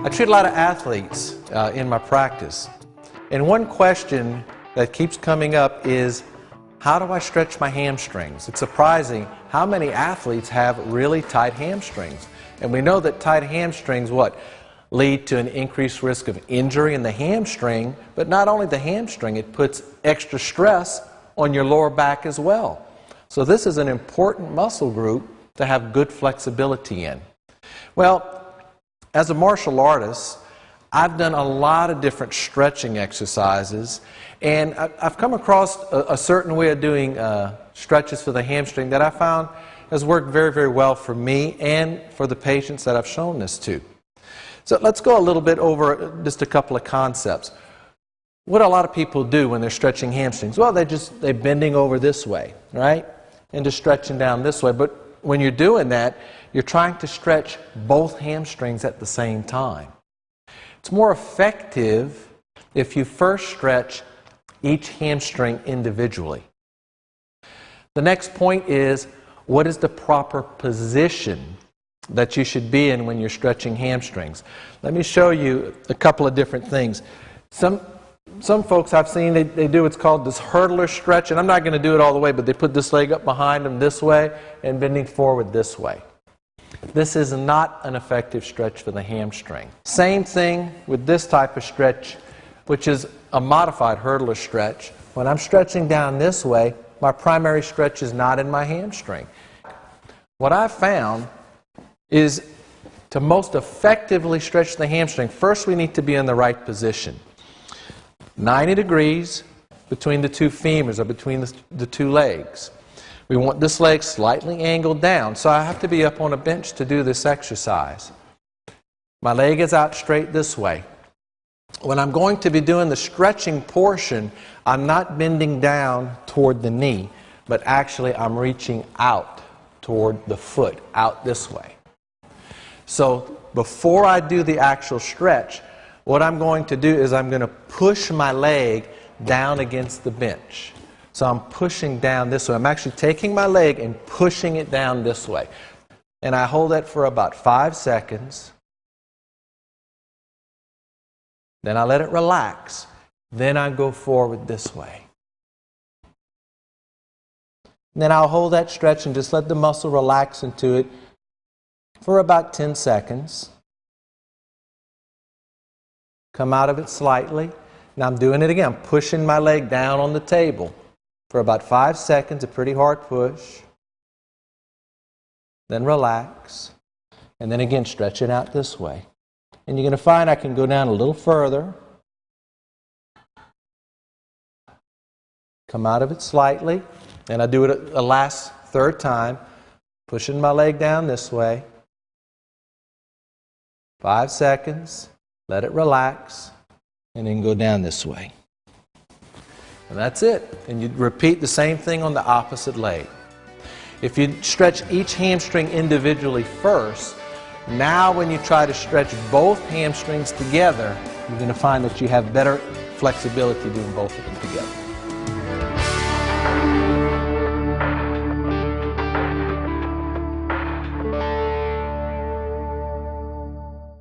I treat a lot of athletes in my practice, and one question that keeps coming up is, how do I stretch my hamstrings? It's surprising how many athletes have really tight hamstrings. And we know that tight hamstrings lead to an increased risk of injury in the hamstring, but not only the hamstring, it puts extra stress on your lower back as well. So this is an important muscle group to have good flexibility in. Well, as a martial artist, I've done a lot of different stretching exercises, and I've come across a certain way of doing stretches for the hamstring that I found has worked very, very well for me and for the patients that I've shown this to. So let's go a little bit over just a couple of concepts. What a lot of people do when they're stretching hamstrings, well, they're bending over this way, right? And just stretching down this way. But when you're doing that, you're trying to stretch both hamstrings at the same time. It's more effective if you first stretch each hamstring individually. The next point is, what is the proper position that you should be in when you're stretching hamstrings? Let me show you a couple of different things. Some folks I've seen, they do what's called this hurdler stretch, and I'm not going to do it all the way, but they put this leg up behind them this way and bending forward this way. This is not an effective stretch for the hamstring. Same thing with this type of stretch, which is a modified hurdler stretch. When I'm stretching down this way, my primary stretch is not in my hamstring. What I've found is to most effectively stretch the hamstring, first we need to be in the right position. 90 degrees between the two femurs or between the two legs. We want this leg slightly angled down, so I have to be up on a bench to do this exercise. My leg is out straight this way. When I'm going to be doing the stretching portion, I'm not bending down toward the knee, but actually I'm reaching out toward the foot, out this way. So before I do the actual stretch, what I'm going to do is I'm going to push my leg down against the bench. So I'm pushing down this way. I'm actually taking my leg and pushing it down this way. And I hold that for about 5 seconds. Then I let it relax. Then I go forward this way. And then I'll hold that stretch and just let the muscle relax into it for about 10 seconds. Come out of it slightly. Now I'm doing it again. I'm pushing my leg down on the table for about 5 seconds, a pretty hard push. Then relax. And then again, stretch it out this way. And you're going to find I can go down a little further. Come out of it slightly. And I do it a last third time. Pushing my leg down this way. 5 seconds. Let it relax. And then go down this way. And that's it. And you repeat the same thing on the opposite leg. If you stretch each hamstring individually first, now when you try to stretch both hamstrings together, you're going to find that you have better flexibility doing both of them together.